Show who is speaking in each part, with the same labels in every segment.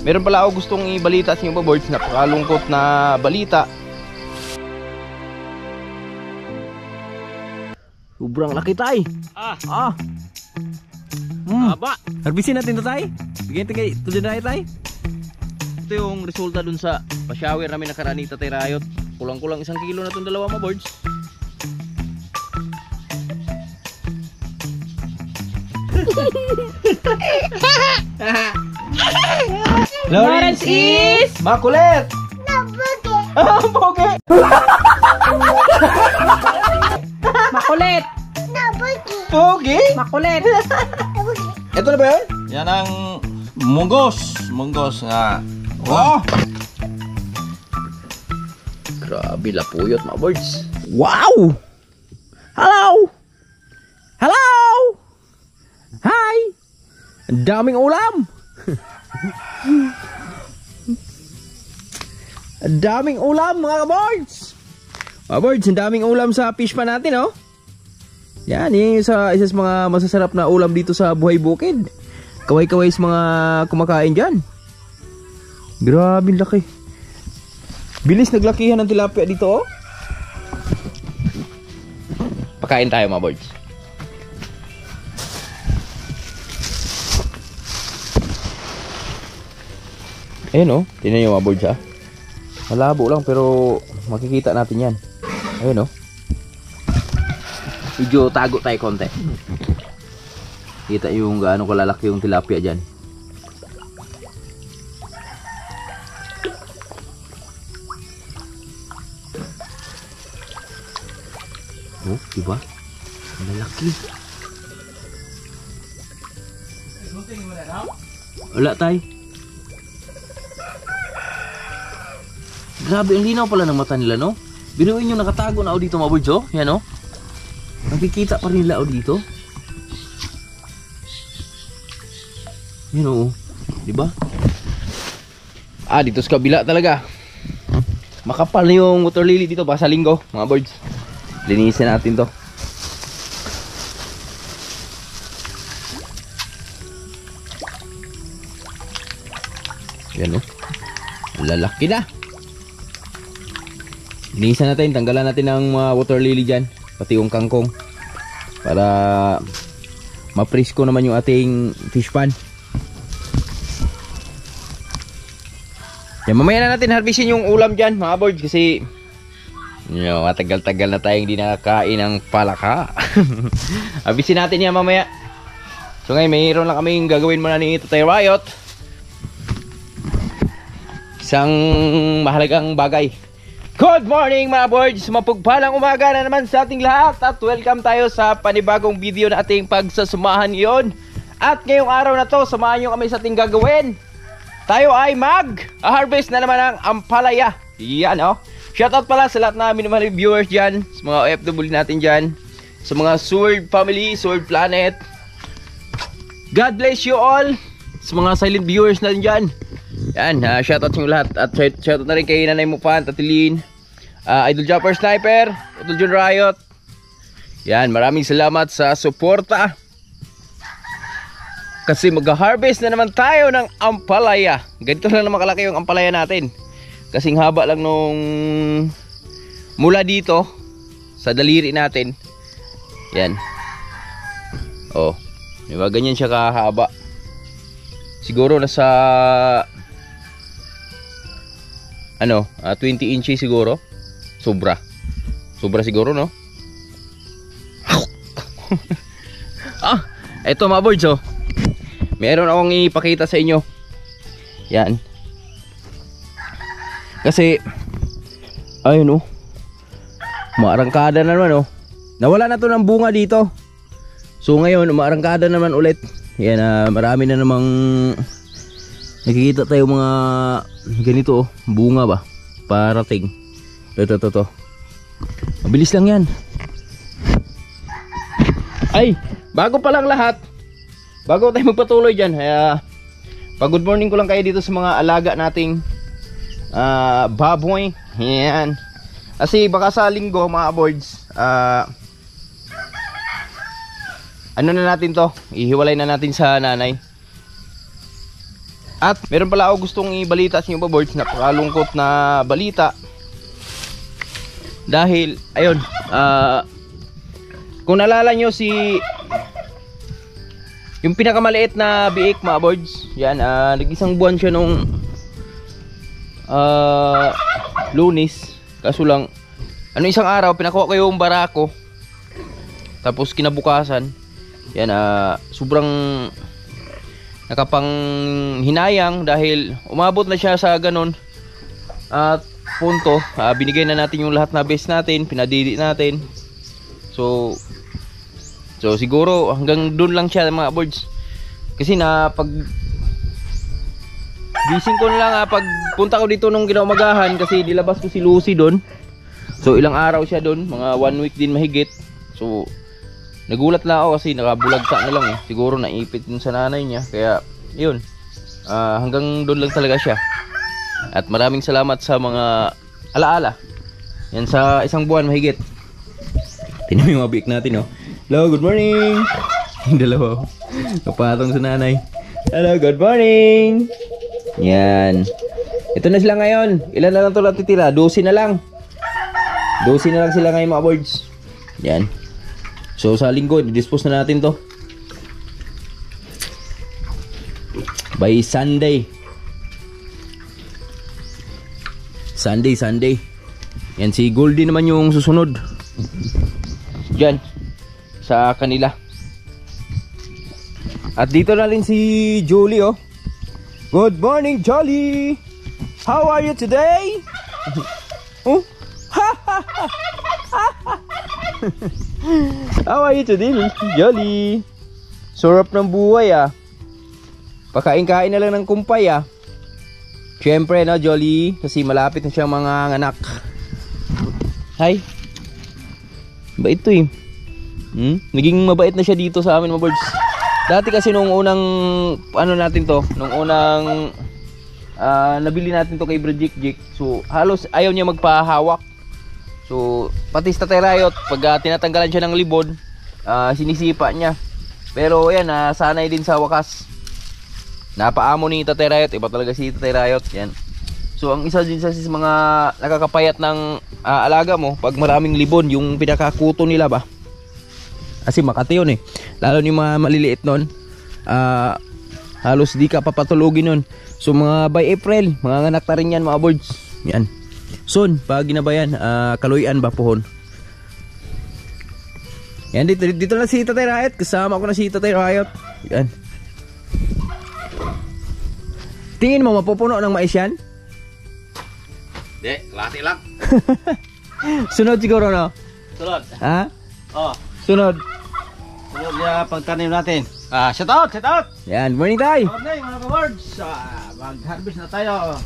Speaker 1: Meron pala ako gustong ibalita sa inyo mga boards. Napakalungkot na balita. Sobrang laki tay. Haba. Harbisin natin to tay. Bigyan tigay to din tay. Ito yung resulta dun sa pa-shower namin nakaraan ni Tatay Rayot. Kulang-kulang 1 kilo na itong dalawa mga boards. Lawrence is makulit. Pogi.
Speaker 2: Makulit.
Speaker 1: Pogi?
Speaker 2: Makulit.
Speaker 1: Ito na ba yun?
Speaker 3: Yan ang munggos. Munggos nga. Oh!
Speaker 1: Grabe, lapuyot mga boards.
Speaker 2: Wow! Hello! Hello! Hi! Ang daming ulam! Ang daming ulam mga boards! Mga boards, ang daming ulam sa fish pan natin, oh. Yan, yung isa sa mga masasarap na ulam dito sa Buhay Bukid. Kaway-kaway sa mga kumakain dyan. Grabe laki. Bilis naglakihan ng tilapia dito, oh.
Speaker 1: Pakain tayo mga boards. Ayun, oh. Tingnan nyo mga boards, ha. Malabo lang pero makikita natin yan. Ayun, oh. Medyo tago tayo konti. Kita yung gaano kalalaki yung tilapia dyan. Oh, diba? Malalaki. Wala tay. Grabe, ang linaw pala ng mata nila, no? Binuin yung nakatago na ako dito mga boards, oh. Yan, oh. Nakikita pa rin nila ako dito. Yan, oh. Diba? Dito sa kabila talaga. Makapal na yung water lily dito. Baka sa linggo, mga boards. Linisin natin to. Yan, oh. Lalaki na. Linisan natin, tanggalan natin ng mga water lily dyan, pati yung kangkong, para mapresko naman yung ating fish pan. Yan, mamaya na natin harbisin yung ulam dyan mga boards, kasi matagal-tagal na tayong hindi nakakain ng palaka. Harbisin natin yan mamaya. So ngayon mayroon lang kaming gagawin muna ni Tatay Rayot. Isang mahalagang bagay. Good morning mga boards! Mapagpalang umaga na naman sa ating lahat at welcome tayo sa panibagong video na ating pagsasamahan ngayon. At ngayong araw na to, samahan nyo kami sa ating gagawin. Tayo ay mag-harvest na naman ng ampalaya. Yan, oh. Shoutout pala sa lahat namin mga viewers dyan, sa mga OFW natin dyan, sa mga Sword family, Sword planet. God bless you all. Sa mga silent viewers natin dyan. Yan, shoutout sa lahat. At shoutout na rin kay Nanay Mupan, Tatilin, Idol Jumper Sniper, Idol John Riot. Yan, maraming salamat sa suporta. Kasi mag-harvest na naman tayo ng ampalaya. Ganito lang naman kalaki yung ampalaya natin. Kasing haba lang nung mula dito sa daliri natin. Yan. Oh, diba ganyan siya kahaba. Siguro nasa 20 inches siguro. Sobra siguro, no? Eto mga boards, oh. Meron akong ipakita sa inyo. Yan. Kasi ayun, oh. Maarangkada na naman, oh. Nawala na to ng bunga dito. So ngayon, maarangkada naman ulit. Yan, marami na namang nakikita tayo mga ganito, oh, bunga ba? Parating. Ito. Mabilis lang yan. Ay, bago pa lang lahat, bago tayo magpatuloy dyan, good morning ko lang kayo dito sa mga alaga nating baboy. Yan. Kasi baka sa linggo mga boards, ano na natin to, ihiwalay na natin sa nanay. At meron pala ako gustong ibalita sa inyo mga boards, napakalungkot na balita. Dahil, ayun, kung naalala nyo yung pinakamaliit na biik mga boards, yan, nag-isang buwan siya nung Lunes. Kaso lang, isang araw, pinakuha ko yung barako. Tapos kinabukasan, yan, sobrang nakapang hinayang dahil umabot na siya sa ganun at punto. Binigay na natin yung lahat na best natin, pinadidi natin. So siguro hanggang doon lang siya mga boards. Kasi pag gising ko na lang, pag punta ko dito nung kinaumagahan, kasi nilabas ko si Lucy doon. So ilang araw siya doon, mga 1 week din mahigit. So nagulat lang ako kasi nakabulagta na lang siguro naipit din sa nanay niya. Kaya yun, hanggang doon lang talaga siya. At maraming salamat sa mga alaala. Yan, sa isang buwan mahigit. Tingnan mo yung mga biik natin, oh. Hello, good morning. Yung dalawa, kapatong sa nanay. Hello, good morning. Yan. Ito na sila ngayon. Ilan na lang ito natitira? 12 na lang. 12 na lang sila ngayon mga boards. Yan. So sa linggo, i-dispose na natin to. By Sunday. Sunday. Yan, si Goldie naman yung susunod. Diyan. Sa kanila. At dito na rin si Julie, oh. Good morning, Jolly. How are you today? Oh? How are you today, Jolly? Sarap ng buhay, Pakain-kain na lang ng kumpay, Siyempre, no, Jolly, kasi malapit na siyang mga anak. Hi. Bait to, Naging mabait na siya dito sa amin, mga birds. Dati kasi nung unang nabili natin to kay Bridget. So halos ayaw niya magpahawak. So pati sa Tatay Riot, pag tinatanggalan siya ng libon, sinisipa niya. Pero yan, sanay din sa wakas. Napaamo ni Tatay Riot, iba talaga si Tatay Riot. Yan. So ang isa din sa mga nakakapayat ng alaga mo, pag maraming libon, yung pinakakuto nila ba? Kasi Makati yun, lalo yung mga maliliit nun, halos di ka papatulogin nun. So mga by April, mga anak na rin yan mga boards. Yan. Soon, pag ginabayan, Kaluyan, Bapuhon. Yan, dito na si Tatay Riot. Kasama ko na si Tatay Riot. Yan. Tingin mo, mapupuno ng mais yan?
Speaker 3: Hindi, lati lang.
Speaker 1: Sunod siguro, no?
Speaker 3: Sunod.
Speaker 1: Ha?
Speaker 3: Oh.
Speaker 1: Sunod.
Speaker 3: Sunod na pagtanim natin. Shout out!
Speaker 1: Yan, morning tayo.
Speaker 3: Morning mga ka-words. Mag-harvest na tayo.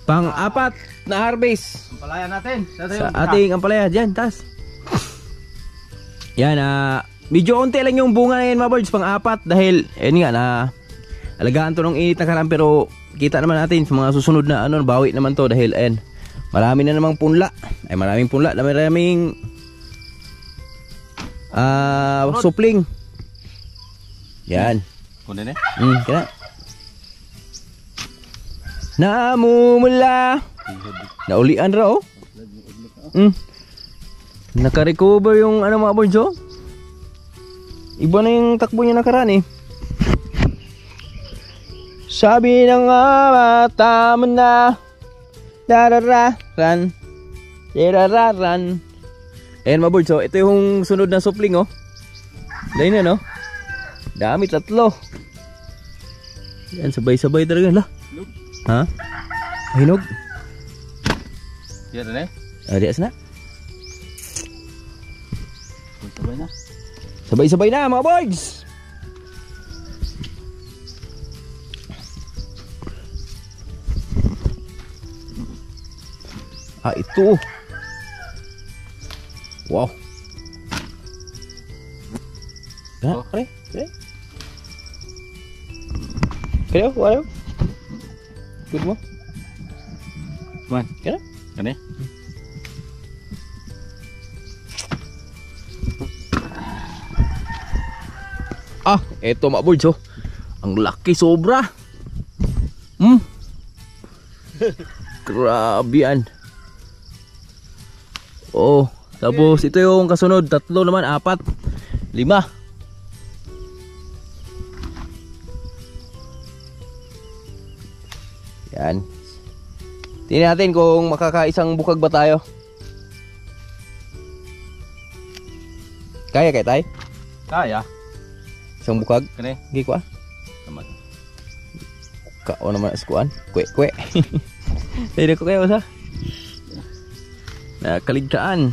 Speaker 1: Pang-apat na harvest.
Speaker 3: Ampalaya natin.
Speaker 1: Sa ating ampalaya. Diyan, tas. Yan, medyo unti lang yung bunga na yan mga birds. Pang-apat dahil, alagaan to ng init na karam. Pero kita naman natin sa mga susunod na bawi naman to dahil marami na namang punla. Maraming punla. Maraming supling. Yan.
Speaker 3: Kunin
Speaker 1: Kaya. Namumula. Naulian raw. Naka-recover yung mga boards, Iba na yung takbo niya nakaraan, Sabi ng mata mo na darararan. Ayan mga boards, ito yung sunod na supling, Dahil na, dami, 3. Yan, sabay-sabay talaga, Ha? Hinog?
Speaker 3: Yan na
Speaker 1: Dias na?
Speaker 3: Sabay na.
Speaker 1: Sabay-sabay na mga boys! Ito. Wow. Pre. Kaya, wala. Good mo?
Speaker 3: Man,
Speaker 1: kaya?
Speaker 3: Kani?
Speaker 1: Eto mga boards, ang laki sobra.
Speaker 2: Grabe yan. Oh, tapos ito yung kasunod, 3 naman, 4, 5. Yan. Tingnan natin kung makakaisang bukag ba tayo. Kaya tay?
Speaker 3: Kaya.
Speaker 2: Isang bukag?
Speaker 3: Kani.
Speaker 2: Hindi ko ah.
Speaker 3: Kamag.
Speaker 2: Kao naman askuan. Kwe. Hindi ko kayo sa. Nakaligtaan.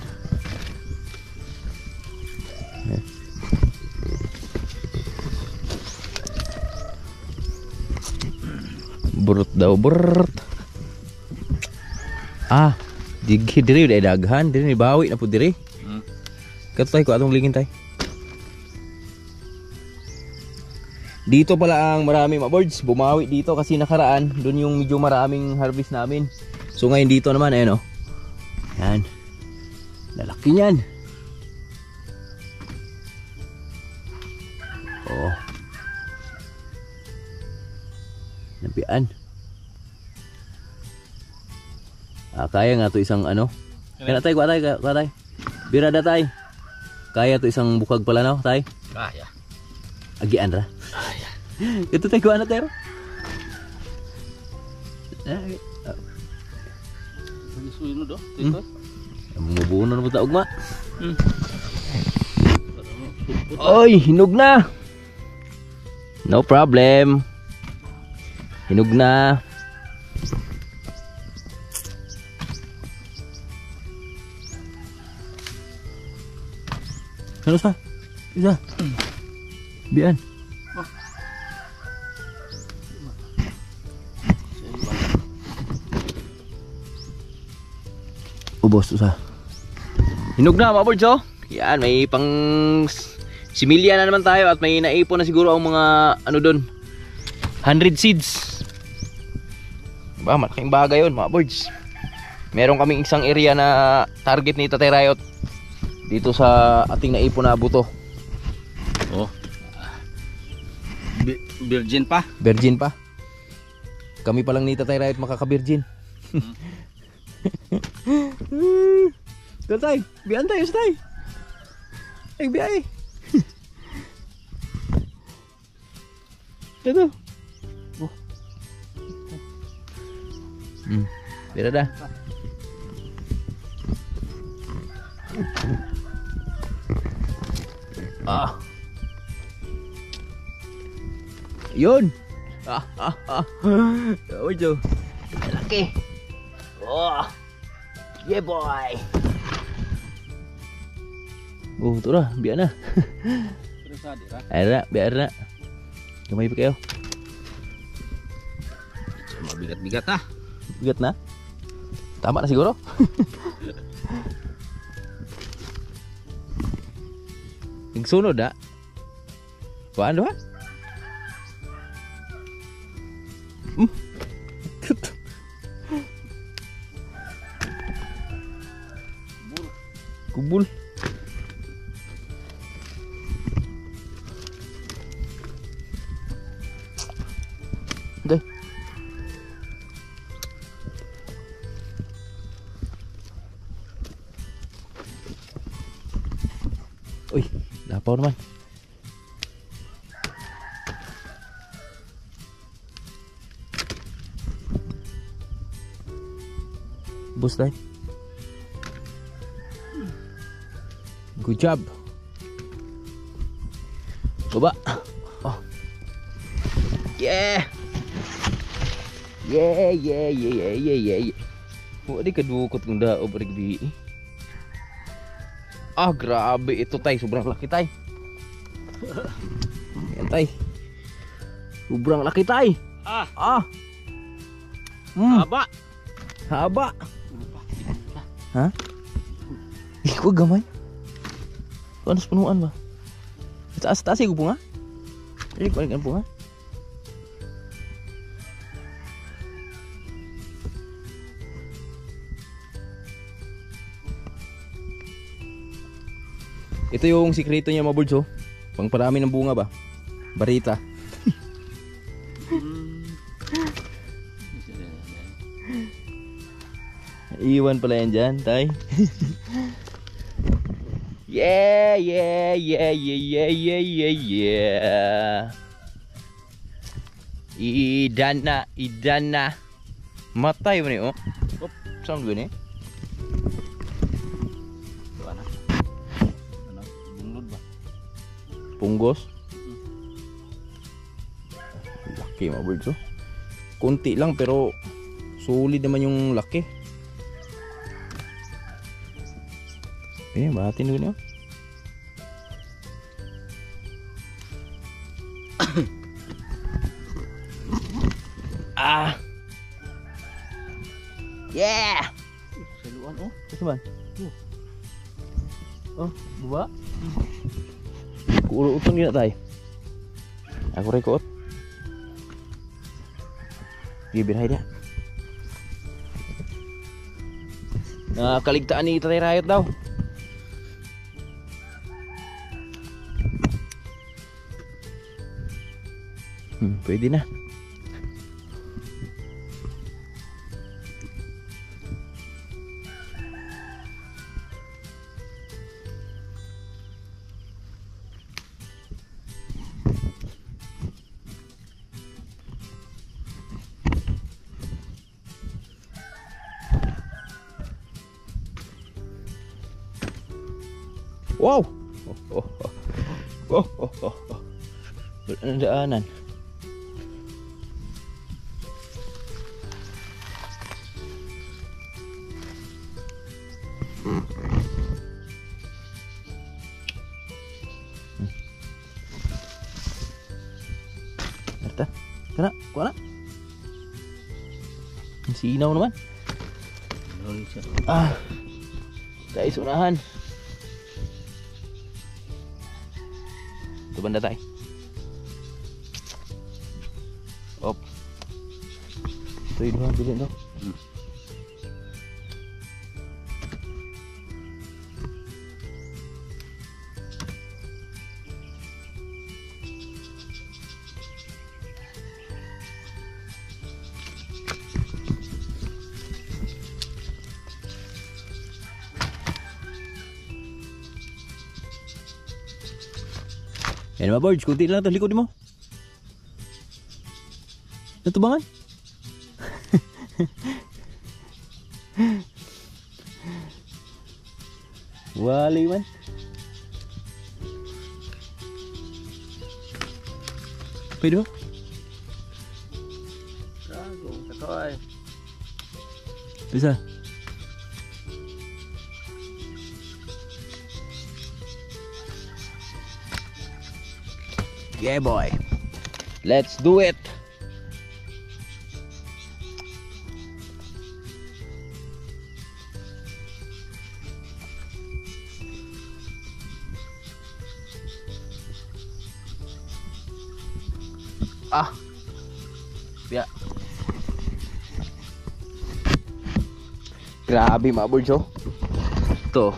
Speaker 2: Burut daw, burut. Ah, diri udah daghan, diri bawi na po diri. Kato tay ko atong lingin tay. Dito pala ang marami mga birds, bumawi dito kasi nakaraan, doon yung medyo maraming harvest namin. So ngayon dito naman, ayan o. Yan. Lalaki niyan. Oh. Nabian. Kaya nga to isang ano. Kaya tay, kuha tay. Birada tay. Kaya to isang bukag pala no, tay?
Speaker 3: Kaya.
Speaker 2: Agian ra. Ito tayo kuha na tayo.
Speaker 3: Suno do. Ito.
Speaker 2: Mabuno na po taog ma. Oy, hinog na. No problem. Hinog na. Ano sa? Isa. Bian. Ubos usa. Hinog na mga birds oh. Yan, may pang similya na naman tayo at may naipon na siguro ang mga ano doon. 100 seeds. Diba, malaking bagay yun mga birds. Meron kaming isang area na target ni Tatay Riot dito sa ating naipon na buto.
Speaker 3: Oh. Virgin pa.
Speaker 2: Virgin pa. Kami pa lang ni Tatay Riot makaka-virgin. Tatay, biyan tayo, tay. Ay, biyay. Ito. Oh. Bira dah. Yun. Ojo. Laki. Oh. Yeah boy. Oh, ito na, biya na. Biya na. Gamay pa kayo.
Speaker 3: Mabigat-bigat ah.
Speaker 2: Bigat na. Tama na siguro. Nagsunod ah. Paano ha? Kubul. Okay. Uy, lapaw naman. Bus tayo. Good job. Baba. Oh. Yeah. Yeah. Di kadukot kong daob rigbi. Ah, grabe ito tay, sobrang laki tay. Yan tay. Sobrang laki tay.
Speaker 3: Haba.
Speaker 2: Haba. Ha? Ikaw gamay. Ano sa punuan ba? Taas yung bunga? Hindi ko ang bunga. Ito yung sikreto niya mga birds oh. Pangparami ng bunga ba? Barita. Iwan pala yan dyan, tay. Yeah, yeah, yeah, yeah, yeah, yeah, yeah, yeah. Idan na. Matay mo ni, oh. Oh, saan gini?
Speaker 3: Ano? Ano? Bunglod ba?
Speaker 2: Punggos? Laki mga birds, oh. Kunti lang pero solid naman yung laki. Eh, batin doon yun. Ah! Yeah!
Speaker 3: Saluan oh.
Speaker 2: Ito man? Oh, baba? Kulo utong yun na tayo. Ako rekod. Gibirhay niya. Nakaligtaan ni Tatay Rayot daw. Pwede na. Wow! Wala na daanan. Arta, kana, kuha na. Sinaw naman. Ah, guys, unahan. Ito banda tayo. Op. Ito yun ha, bilhin to. Yan mga birds, kunti lang ito, likod mo. Natubangan. Wali man. Pwede mo?
Speaker 3: Gago, takoy.
Speaker 2: Bisa. Yeah boy. Let's do it. Ah. Ya. Grabe mga birds oh. Ito.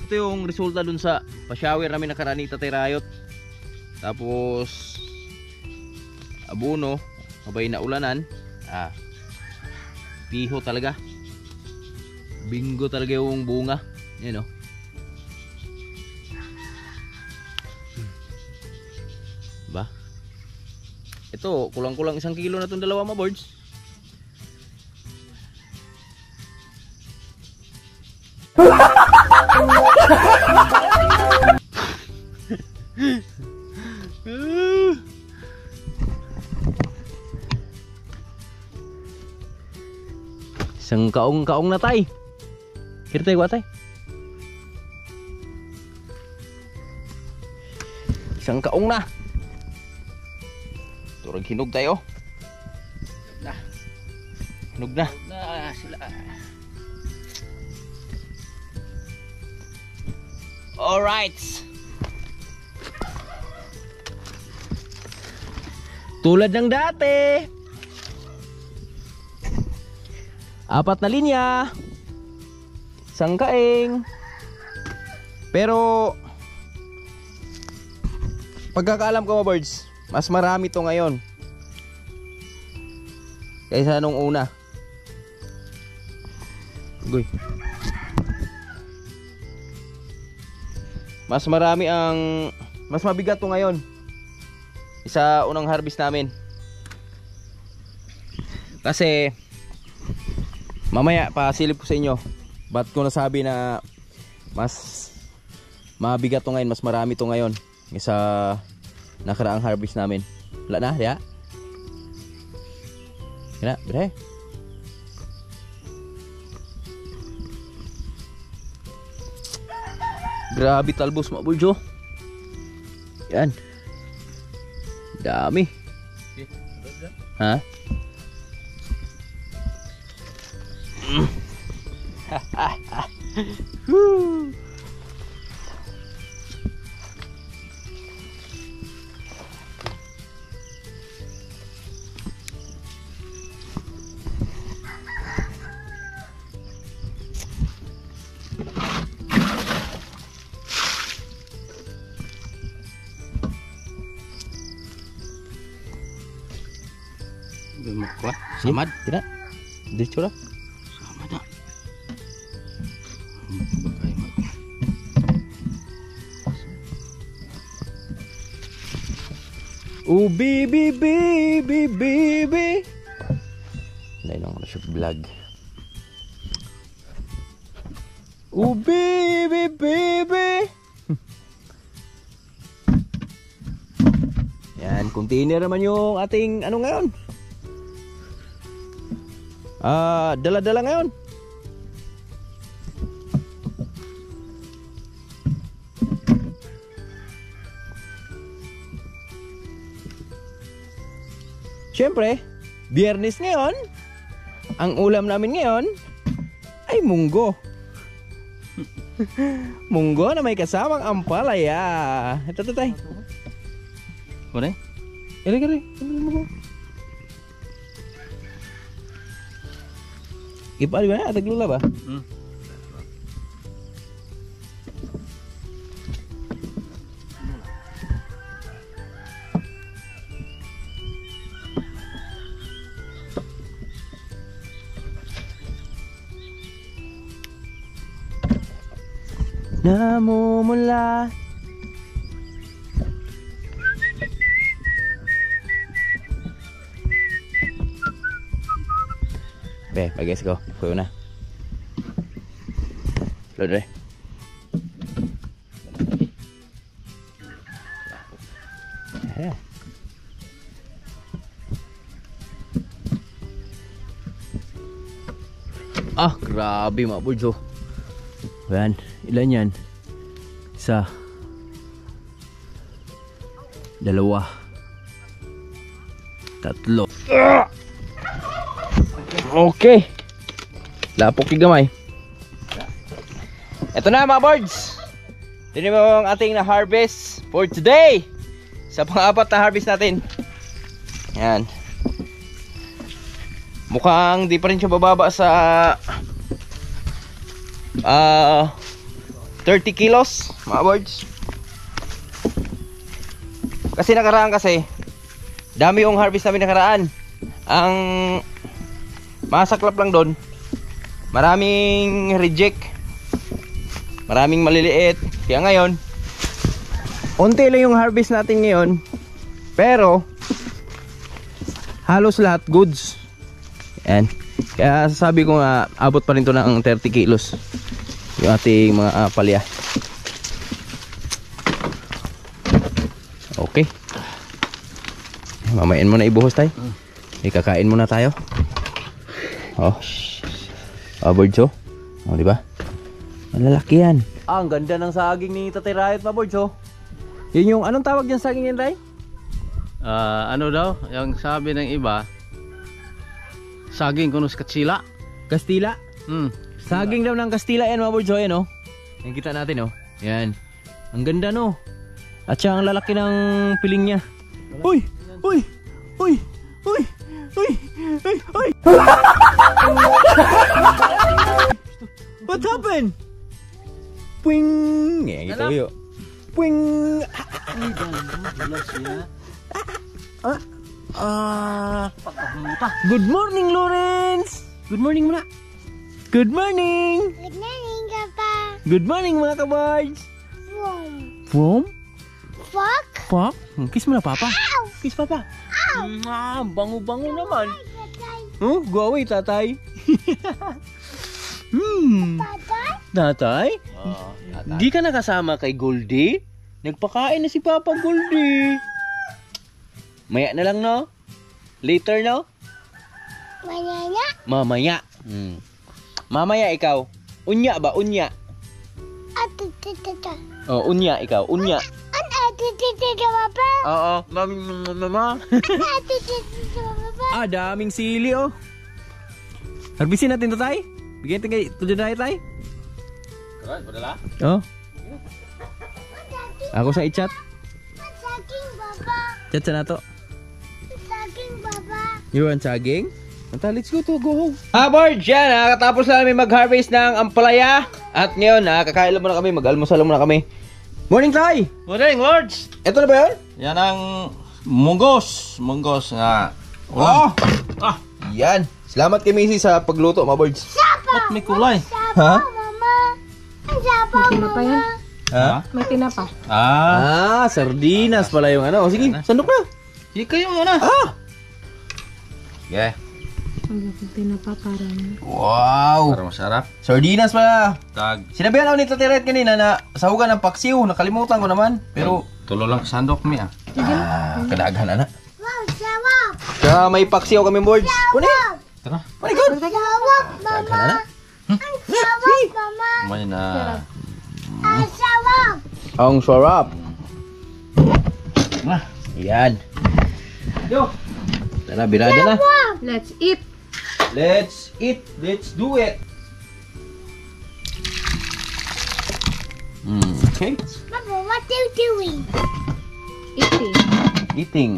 Speaker 2: Ito yung resulta dun sa pa-shower namin nakaraan ni Tatay Rayot. Tapos abono, mabay na ulanan. Ah. Piho talaga. Bingo talaga yung bunga. Yan oh. Ba? Ito, kulang-kulang 1 kilo na itong dalawa mga birds. Isang kaong-kaong na tay. Hirtay ko tay. Isang kaong na. Turag hinog tayo. Hinog na.
Speaker 3: Na sila.
Speaker 2: Alright. Tulad ng dati. 4 na linya. Isang kaing. Pero pagkakaalam ko mga birds, mas marami to ngayon. kaysa nung una. Goy. Mas mabigat to ngayon. Isa unang harvest namin. Kasi mamaya pasilip ko sa inyo. Ba't ko nasabi na mas mabigat to ngayon, mas marami to ngayon sa nakaraang harvest namin. Wala na, ya? Yan na, bre. Grabe talbos mga buljo. Yan. Dami. Ha? Woo.
Speaker 3: Makwa, samad.
Speaker 2: Tidak. Diretso lang.
Speaker 3: Samad na.
Speaker 2: Oh baby baby baby. Lain ang shoot vlog. Oh baby baby. Yan, container naman yung ating ano ngayon. Dala-dala ngayon. Siyempre, Biyernes ngayon. Ang ulam namin ngayon ay munggo. Munggo na may kasamang ampalaya. Ito tay.
Speaker 3: Kore?
Speaker 2: Kare. Ipal ba na? Taglula ba? Namumula. Be, guys ko. Kuyo na. Load re. Grabe mga buljo. Yan, ilan yan? Isa. Dalawa. Tatlo. Okay. Lapok yung gamay. Ito na mga birds. Ito mo ang ating na-harvest for today. Sa pang-apat na harvest natin. Yan. Mukhang di pa rin siya bababa sa 30 kilos mga birds. Kasi nakaraan dami yung harvest namin nakaraan. Ang masaklap lang doon, maraming reject, maraming maliliit. Kaya ngayon unti lang yung harvest natin ngayon, pero halos lahat goods. Yan. Kaya sabi ko nga abot pa rin to ng 30 kilos yung ating mga palya. Okay, mamayin mo na ibuhos tayo. Ikakain muna tayo. Birds oh. Di ba? Malalaki yan. Ang ganda ng saging ni Tatay Riot pa, birds oh. Yun yung anong tawag yung saging yan, Tay?
Speaker 3: Ano daw? Yung sabi ng iba, saging kunos Kastila.
Speaker 2: Kastila? Saging daw ng Kastila yan, mga birds oh. Yan oh. Yan kita natin oh. Yan. Ang ganda no. At siya ang lalaki ng piling niya. Uy! Uy! Uy! Uy! Uy! Uy! Uy! What happened? Puing! Ngayon ito yun. Puing! Good morning, Lawrence! Good morning muna. Good morning!
Speaker 4: Good morning, Papa.
Speaker 2: Good morning, mga kabards!
Speaker 4: From
Speaker 2: From?
Speaker 4: fuck.
Speaker 2: Pop? Kiss mo na, Papa.
Speaker 4: Ow!
Speaker 2: Kiss, Papa. Bango-bango naman.
Speaker 4: Tatay.
Speaker 2: Oh, go away, tatay.
Speaker 4: Tatay.
Speaker 2: Tatay?
Speaker 3: Oh,
Speaker 2: Di ka nakasama kay Goldie? Nagpakain na si Papa Goldie. Maya na lang, no? Later, no?
Speaker 4: Banana.
Speaker 2: Mamaya. Mamaya ikaw. Unya ba? Unya.
Speaker 4: Atutututut.
Speaker 2: Oh, unya ikaw. Unya.
Speaker 4: An atutututut, Papa.
Speaker 2: Oo. Mama.
Speaker 4: Atutututut, Papa.
Speaker 2: Daming sili, oh. Harbisin natin to, tay. Bigyan natin kay tuloy na tay.
Speaker 3: Karan, padala?
Speaker 2: Oh. Ako sa i-chat.
Speaker 4: Saging, Papa.
Speaker 2: Chat sa nato.
Speaker 4: Saging, Papa.
Speaker 2: You want saging? Anta, let's go to go home. Board, yan. Nakatapos na namin mag-harvest ng ampalaya. At ngayon, kakain lang muna kami. Mag-almusal lang muna kami. Morning, tay!
Speaker 3: Morning, Lords!
Speaker 2: Ito na ba yun?
Speaker 3: Yan ang munggos. Munggos nga.
Speaker 2: Oh!
Speaker 3: Ah,
Speaker 2: Yan. Salamat kay Macy sa pagluto, mga boards.
Speaker 3: ba't may kulay?
Speaker 2: Ha?
Speaker 4: Mama. Ang sabaw, Mama.
Speaker 2: Ha?
Speaker 5: May tinapa.
Speaker 2: Sardinas pala yung ano. O, sige, sandok na.
Speaker 3: Sige kayo muna.
Speaker 2: Yeah.
Speaker 5: Ang tinapa parang.
Speaker 2: Wow!
Speaker 3: Para masarap.
Speaker 2: Sardinas pala.
Speaker 3: Tag.
Speaker 2: Sinabihan ako ni Tatiret kanina na sahugan ng paksiw. Nakalimutan ko naman. Pero,
Speaker 3: Tulo lang sandok mi ah.
Speaker 2: kadaghan na.
Speaker 4: Wow, sawap.
Speaker 2: Kaya may paksiw kami, boards. Kunin!
Speaker 3: Tara.
Speaker 2: Kunin, good!
Speaker 4: Sawap, Mama.
Speaker 2: Kadaghan na.
Speaker 4: Ang sawap, Mama.
Speaker 3: May na.
Speaker 4: Ang sawap.
Speaker 2: Ang sarap.
Speaker 3: Ah.
Speaker 2: Yan. Yo! Tara, birada na.
Speaker 5: Let's eat.
Speaker 2: Let's eat. Let's do it. Okay.
Speaker 4: Papa, what are you doing?
Speaker 5: Eating.
Speaker 2: Eating.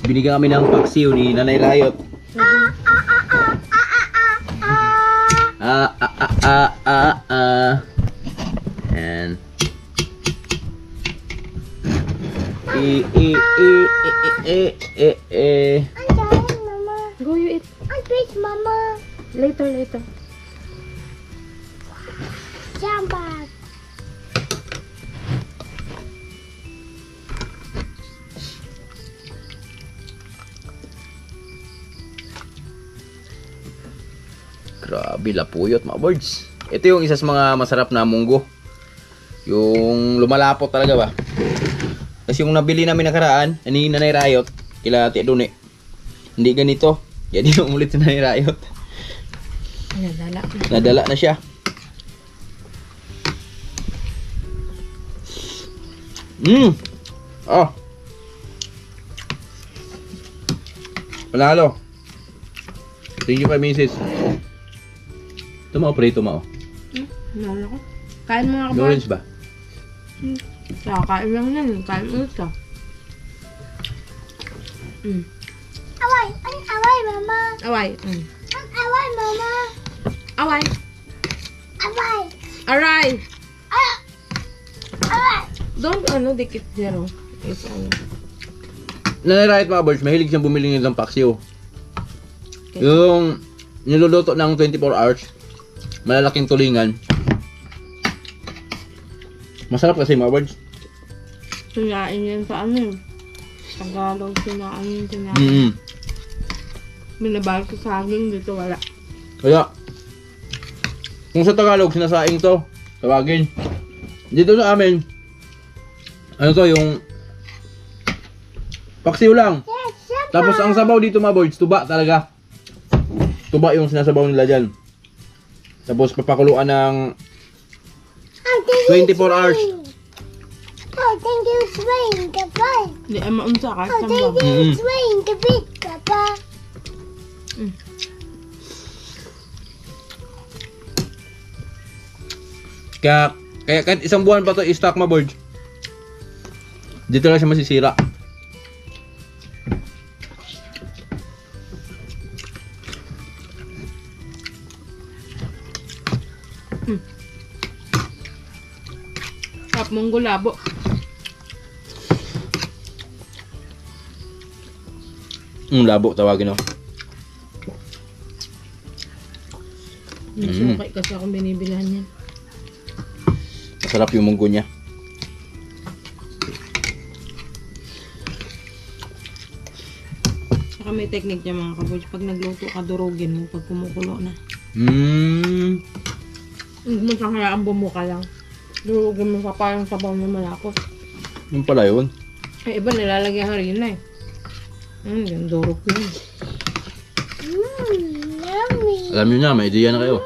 Speaker 2: Binigyan kami ng paksiw ni Nanay Rayot. And
Speaker 4: I'm dying, Mama.
Speaker 5: Go you eat.
Speaker 4: I'm pissed, Mama.
Speaker 5: Later.
Speaker 4: Jambag.
Speaker 2: Grabe, lapuyot mga birds. Ito yung isa sa mga masarap na munggo. Yung lumalapot talaga ba. Kasi yung nabili namin nakaraan, ni Nanay Rayot, kila Tia Dune. Hindi ganito. Jadi umulit si Nanay Rayot.
Speaker 5: Nadala.
Speaker 2: Nadala na siya. Oh. Panalo. Thank you kay Mrs. Tumao prito mo.
Speaker 5: Nala ko. Kain mo nga ba?
Speaker 2: Orange ba?
Speaker 5: Kain lang yan. Kain ulit ka.
Speaker 4: Away, away, Mama.
Speaker 5: Away.
Speaker 4: Away, Mama.
Speaker 5: Away.
Speaker 4: Away.
Speaker 5: Aray.
Speaker 4: Away.
Speaker 5: Don't dikit zero. Is
Speaker 2: Nanay Rayot mga birds, mahilig siyang bumili ng paksiw. Yung niluluto ng 24 hours, malalaking tulingan. Masarap kasi mga birds.
Speaker 5: Sinain yan sa Tagalog, sinain. Binabal ko sa saging, dito wala.
Speaker 2: Kaya, kung sa Tagalog, sinasaing to, tawagin. Dito sa amin, ano to, yung paksiw lang. Tapos ang sabaw dito mga birds, tuba talaga. Tuba yung sinasabaw nila dyan. Tapos papakuluan ng 24 hours.
Speaker 4: Oh, thank you, swing the ball.
Speaker 5: Hindi ay maunsa kahit
Speaker 4: Oh, thank
Speaker 5: samba.
Speaker 4: you, swing the big Papa.
Speaker 2: Kaya kahit isang buwan pa to i-stock mga birds, dito lang siya masisira.
Speaker 5: Sarap mong gulabo.
Speaker 1: Labo tawagin, no?
Speaker 5: May sukay kasi akong binibilhan niya.
Speaker 1: Masarap yung munggo niya.
Speaker 5: Saka may technique niya mga kaboys. Pag nagluto ka, durugin mo pag kumukulo na. Hindi mo siyang hayaan bumuka lang. Durugin mo pa parang sabaw na malapot.
Speaker 1: Yung pala yun.
Speaker 5: Ay, iba nilalagyan harina eh. Yung durog yun.
Speaker 4: Yummy.
Speaker 1: Alam nyo na, may idea na kayo.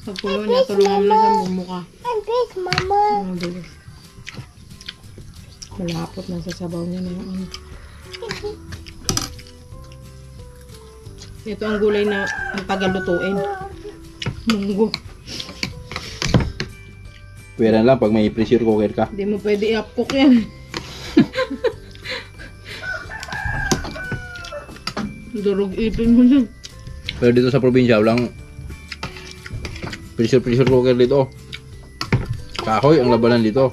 Speaker 5: Pag kulo niya, tulungan mo na siyang bumuka.
Speaker 4: And this, Mama.
Speaker 5: Ang bilis. Malapot na sa sabaw niya na yung ano. Ito ang gulay na ang tagalutuin. Munggo.
Speaker 1: Pwera lang pag may pressure cooker ka.
Speaker 5: Hindi mo pwede i-upcook yan. Durog ipin mo dyan.
Speaker 1: Pero dito sa probinsya, walang pressure cooker dito. Kahoy ang labanan dito.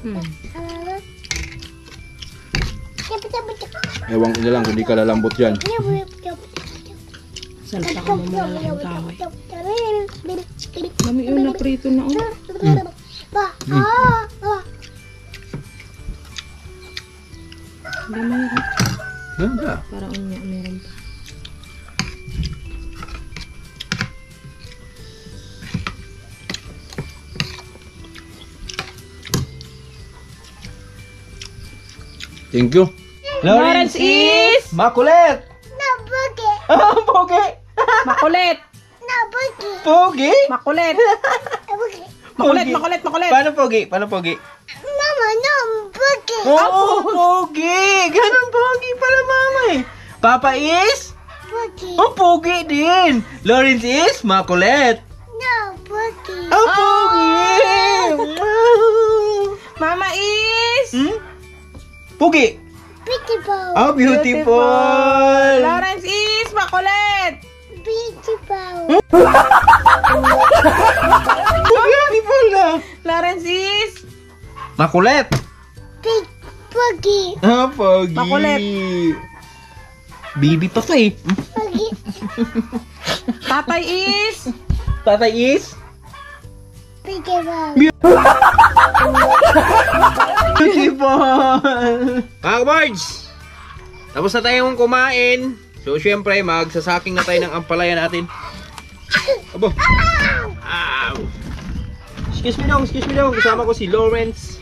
Speaker 1: Ewan ko na lang kung di ka lalambot dyan.
Speaker 5: Salta ka mo malalaking kahoy. Dami yun na prito na oh. Hindi mayroon.
Speaker 1: Ganda.
Speaker 5: Parang unya meron pa.
Speaker 1: Thank you.
Speaker 5: Lawrence is
Speaker 1: makulit.
Speaker 4: No boogie.
Speaker 1: Pogi.
Speaker 5: makulit.
Speaker 4: No boogie.
Speaker 1: Pogi?
Speaker 5: Makulit.
Speaker 4: Boogie.
Speaker 5: Makulit, makulit, makulit.
Speaker 1: Paano pogi? Paano pogi?
Speaker 4: Mama, no boogie.
Speaker 1: Oo, pogi. Ganun pogi pala mama eh. Papa is?
Speaker 4: Boogie.
Speaker 1: Oh, pogi din. Lawrence is makulit.
Speaker 4: No boogie.
Speaker 1: Oh, pogi.
Speaker 5: Mama is
Speaker 1: Pogi.
Speaker 4: Beautiful.
Speaker 1: Oh, beautiful.
Speaker 5: Lawrence is makulit.
Speaker 4: Beautiful.
Speaker 1: Beautiful na.
Speaker 5: Lawrence is
Speaker 1: Makulit.
Speaker 4: Big boogie.
Speaker 1: Ah, pogi.
Speaker 5: Makulit.
Speaker 1: Bibi pa to eh.
Speaker 4: Boogie.
Speaker 5: Tatay is
Speaker 1: Tatay is?
Speaker 4: Beautiful.
Speaker 1: Beautiful. Mga birds, tapos na tayong kumain. So, syempre, magsasaking na tayo ng ampalaya natin. Abo. Ow. Excuse me dong. Kasama ko si Lawrence.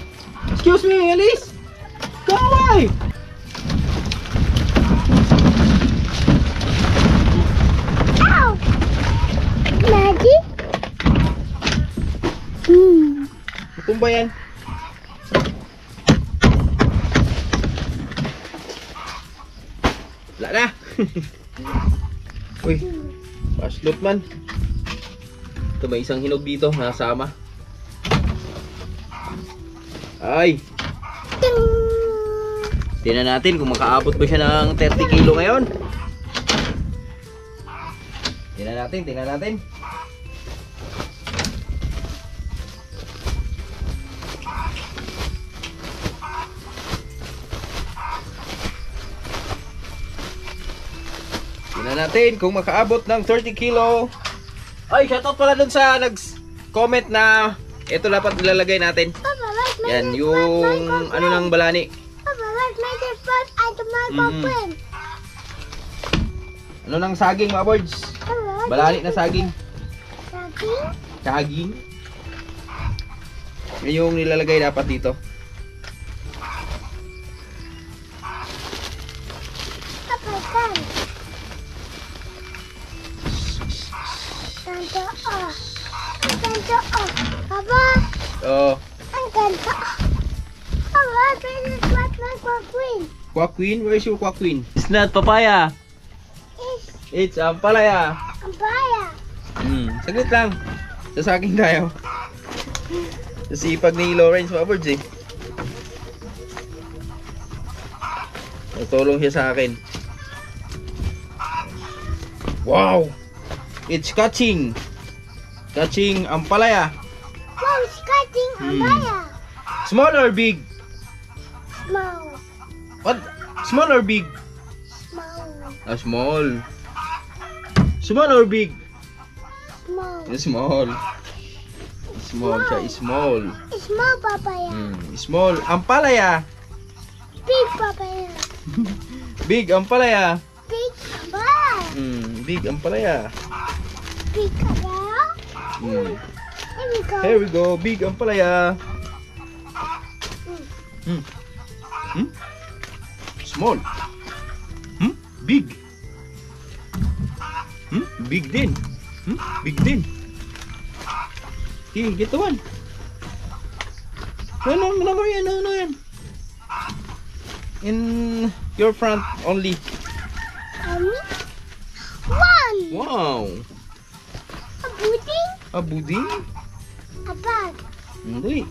Speaker 1: Excuse me, Alice. Go away.
Speaker 4: Ow! Daddy?
Speaker 1: Matumba yan. Wala na. Uy, paslot man. Ito may isang hinog dito, nasama. Ay, tingnan natin kung makaabot ba siya ng 30 kilo ngayon. Tingnan natin. Tingnan natin kung makaabot ng 30 kilo. Ay, shoutout pala dun sa nag-comment na ito dapat nilalagay natin.
Speaker 4: Papa, where's my
Speaker 1: Yan, yung ano ng balani.
Speaker 4: Papa, where's my first item my girlfriend?
Speaker 1: Ano ng saging mga boards?
Speaker 4: Papa,
Speaker 1: Balani na saging.
Speaker 4: saging?
Speaker 1: Saging. Yan yung nilalagay dapat dito.
Speaker 4: Papa, saan? Ganto, oh. Ganto, oh. Papa,
Speaker 1: So,
Speaker 4: ang ganto. Papa, this is what my girlfriend
Speaker 1: Quaquin, where is your Quaquin? It's not papaya.
Speaker 4: is.
Speaker 1: It's ampalaya.
Speaker 4: Ang baya.
Speaker 1: Saglit lang. Sa saging tayo. Sa sipag ni Lawrence mga birds eh. Natulong siya sa akin. Wow! It's catching! Catching ampalaya.
Speaker 4: Wow, it's cutting ang baya.
Speaker 1: Small or big?
Speaker 4: Small.
Speaker 1: What? Small or big?
Speaker 4: Small.
Speaker 1: Small. Small or big?
Speaker 4: Small.
Speaker 1: Small. Small siya, small.
Speaker 4: Small papaya.
Speaker 1: Small. Ampalaya.
Speaker 4: Big papaya.
Speaker 1: Big ampalaya.
Speaker 4: Big papaya.
Speaker 1: Big ampalaya.
Speaker 4: Big papaya. Here we go.
Speaker 1: Here we go. Big ampalaya. Small. Big. Big din. Big din. Okay, get the one. No, yan. In your front only.
Speaker 4: One.
Speaker 1: Wow.
Speaker 4: A pudding.
Speaker 1: A buding?
Speaker 4: A bag.
Speaker 1: Hindi.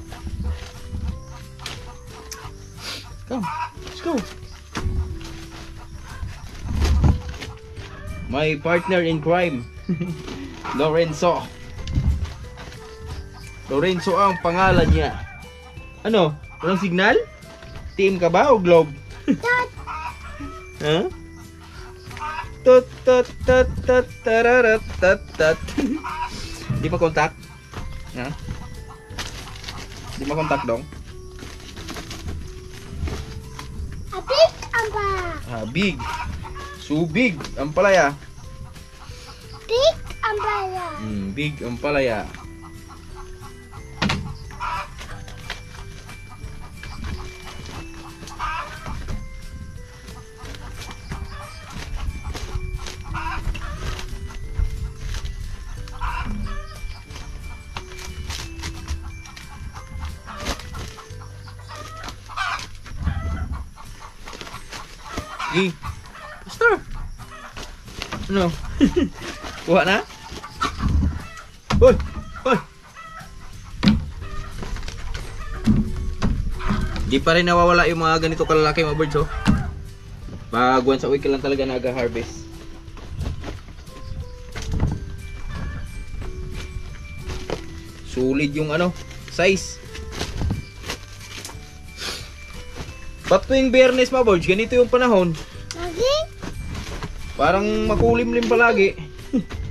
Speaker 1: Come, let's go. My partner in crime, Lorenzo. Lorenzo ang pangalan niya. Ano? Walang signal? Team ka ba o globe?
Speaker 4: Dad.
Speaker 1: Huh? Tut tut tut tut tararat tut tut. Di pa contact? Ha? Di pa contact dong?
Speaker 4: A big umbrella.
Speaker 1: Big. So big ang palaya.
Speaker 4: Big umbrella.
Speaker 1: Big ang palaya. Pastor. Ano? Kuha na? Hoy! Hoy! Di pa rin nawawala yung mga ganito kalalaki mga birds, oh. Pag once a week lang talaga nag-harvest. Sulit yung ano, size. Ba't tuwing Biyernes mga birds, ganito yung panahon.
Speaker 4: Lagi?
Speaker 1: Parang makulimlim palagi.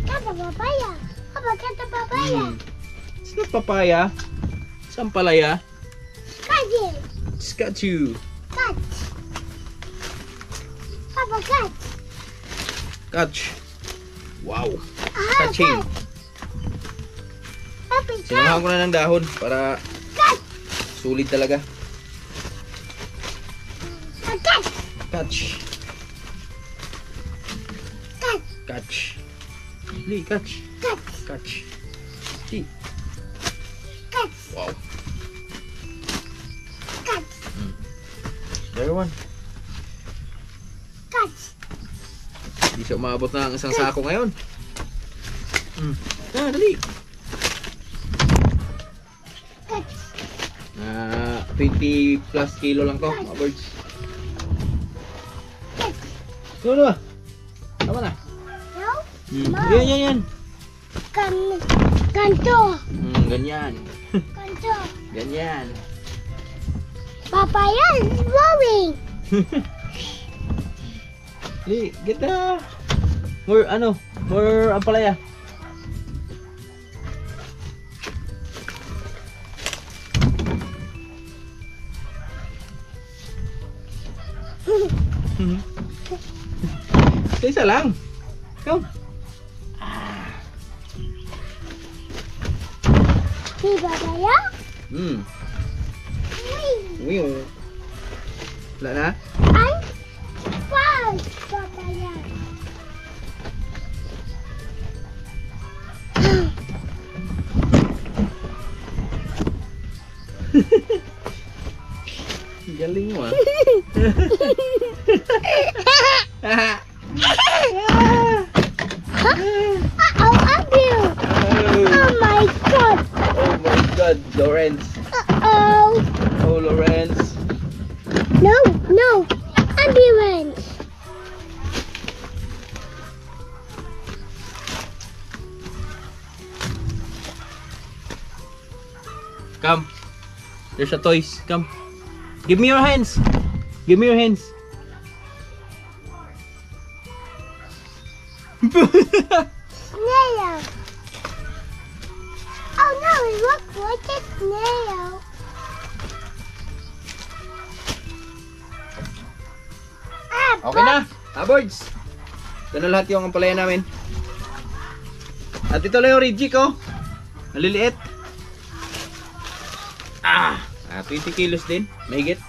Speaker 4: Kata papaya. Apa kata papaya?
Speaker 1: It's not papaya. It's ampalaya.
Speaker 4: Kaji.
Speaker 1: It's kachu.
Speaker 4: Kat. Papa kat.
Speaker 1: Catch. Wow.
Speaker 4: Ah,
Speaker 1: Catching.
Speaker 4: kat. Papi kat.
Speaker 1: Sinuhan ko na ng dahon para
Speaker 4: Kat.
Speaker 1: sulit talaga.
Speaker 4: Kat.
Speaker 1: Catch.
Speaker 4: Kat.
Speaker 1: Catch. Li, catch.
Speaker 4: Kat.
Speaker 1: Catch. Li.
Speaker 4: Kat.
Speaker 1: Wow.
Speaker 4: Kat.
Speaker 1: There one.
Speaker 4: Kat.
Speaker 1: Hindi siya umabot na ang isang sako ngayon. Dali.
Speaker 4: Kat.
Speaker 1: 20 plus kilo lang to, mga birds.
Speaker 4: Kat.
Speaker 1: Ano ba? Tama na.
Speaker 4: No?
Speaker 1: Yan.
Speaker 4: Kanto.
Speaker 1: Ganyan.
Speaker 4: Kanto.
Speaker 1: Ganyan.
Speaker 4: Papaya is blowing.
Speaker 1: Li, get the more ampalaya. Isa lang. Come.
Speaker 4: Di papaya?
Speaker 1: Wiyo. Wala na?
Speaker 4: Ay, five papaya.
Speaker 1: Galing mo ah.
Speaker 4: Oh, Abu. Oh my god.
Speaker 1: Oh my God, Lawrence.
Speaker 4: Oh.
Speaker 1: Oh, Lawrence.
Speaker 4: No. Ambulance.
Speaker 1: Come. There's a toys. Come. Give me your hands. Give me your hands.
Speaker 4: Snail. Oh no, it looks like a snail. Ah,
Speaker 2: Okay na, birds. Ito na lahat yung ampalaya namin. At ito lang yung reject, oh. Maliliit. 20 kilos din, mahigit.